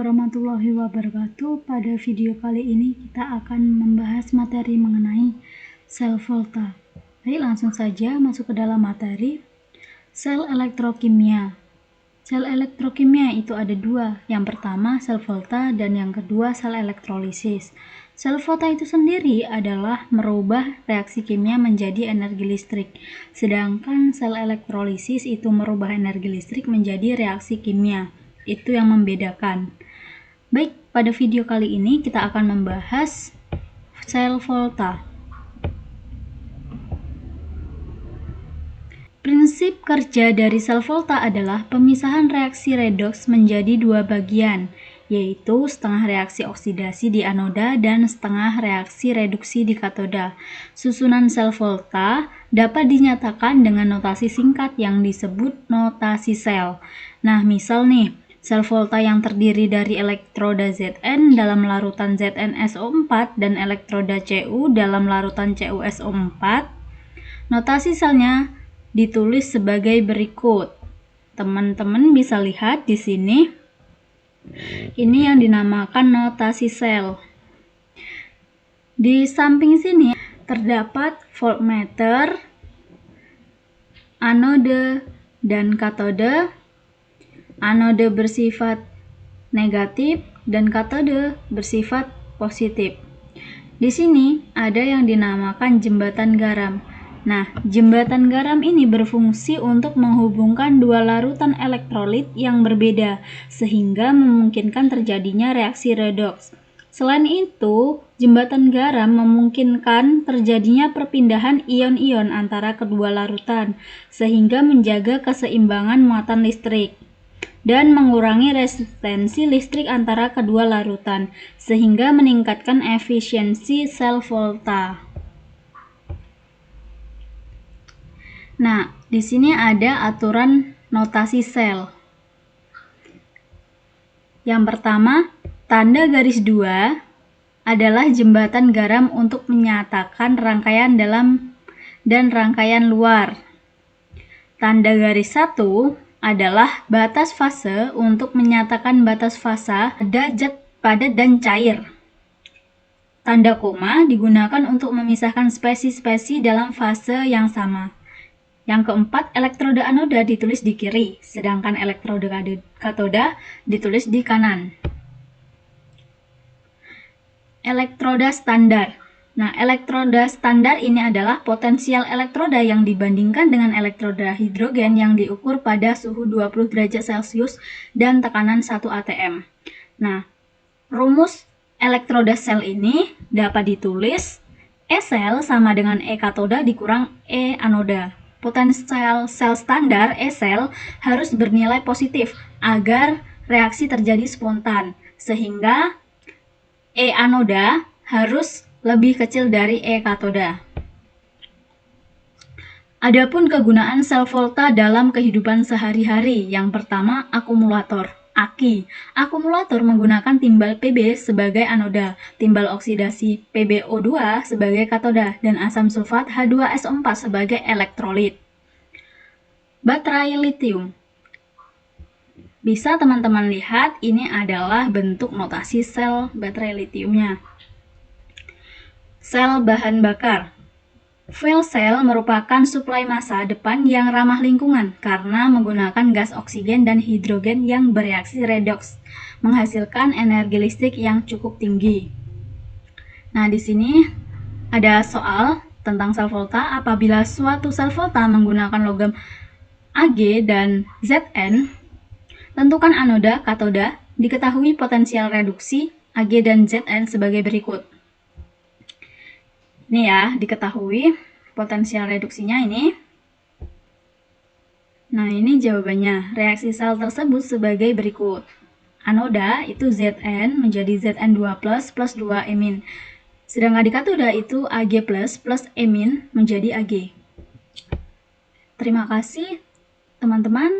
warahmatullahi wabarakatuh. Pada video kali ini kita akan membahas materi mengenai sel volta. Baik, langsung saja masuk ke dalam materi. Sel elektrokimia. Sel elektrokimia itu ada dua. Yang pertama sel volta dan yang kedua sel elektrolisis. Sel volta itu sendiri adalah merubah reaksi kimia menjadi energi listrik. Sedangkan sel elektrolisis itu merubah energi listrik menjadi reaksi kimia. Itu yang membedakan. Baik, pada video kali ini kita akan membahas sel volta. Prinsip kerja dari sel volta adalah pemisahan reaksi redoks menjadi dua bagian, yaitu setengah reaksi oksidasi di anoda dan setengah reaksi reduksi di katoda. Susunan sel volta dapat dinyatakan dengan notasi singkat yang disebut notasi sel. Nah, misal nih, sel volta yang terdiri dari elektroda Zn dalam larutan ZnSO4 dan elektroda Cu dalam larutan CuSO4. Notasi selnya ditulis sebagai berikut. Teman-teman bisa lihat di sini. Ini yang dinamakan notasi sel. Di samping sini terdapat voltmeter, anode dan katode. Anode bersifat negatif dan katode bersifat positif. Di sini ada yang dinamakan jembatan garam. Nah, jembatan garam ini berfungsi untuk menghubungkan dua larutan elektrolit yang berbeda sehingga memungkinkan terjadinya reaksi redoks. Selain itu, jembatan garam memungkinkan terjadinya perpindahan ion-ion antara kedua larutan sehingga menjaga keseimbangan muatan listrik dan mengurangi resistensi listrik antara kedua larutan sehingga meningkatkan efisiensi sel volta. Nah, di sini ada aturan notasi sel. Yang pertama, tanda garis 2 adalah jembatan garam untuk menyatakan rangkaian dalam dan rangkaian luar. Tanda garis 1 adalah batas fase untuk menyatakan batas fase pada zat padat dan cair. Tanda koma digunakan untuk memisahkan spesies-spesies dalam fase yang sama. Yang keempat, elektroda anoda ditulis di kiri, sedangkan elektroda katoda ditulis di kanan. Elektroda standar. Nah, elektroda standar ini adalah potensial elektroda yang dibandingkan dengan elektroda hidrogen yang diukur pada suhu 20 derajat Celcius dan tekanan 1 atm. Nah, rumus elektroda sel ini dapat ditulis E sel sama dengan E katoda dikurang E anoda. Potensial sel standar E sel harus bernilai positif agar reaksi terjadi spontan, sehingga E anoda harus lebih kecil dari E katoda. Adapun kegunaan sel volta dalam kehidupan sehari-hari, yang pertama akumulator, aki. Akumulator menggunakan timbal Pb sebagai anoda, timbal oksidasi PbO2 sebagai katoda, dan asam sulfat H2SO4 sebagai elektrolit. Baterai litium. Bisa teman-teman lihat, ini adalah bentuk notasi sel baterai litiumnya. Sel bahan bakar. Fuel cell merupakan suplai masa depan yang ramah lingkungan karena menggunakan gas oksigen dan hidrogen yang bereaksi redoks, menghasilkan energi listrik yang cukup tinggi. Nah, di sini ada soal tentang sel volta. Apabila suatu sel volta menggunakan logam Ag dan Zn, tentukan anoda, katoda, diketahui potensial reduksi Ag dan Zn sebagai berikut. Ini ya, diketahui potensial reduksinya ini. Nah, ini jawabannya. Reaksi sel tersebut sebagai berikut. Anoda itu Zn menjadi Zn2+ plus 2 emin. Sedangkan di katoda itu Ag+ plus emin menjadi Ag. Terima kasih teman-teman.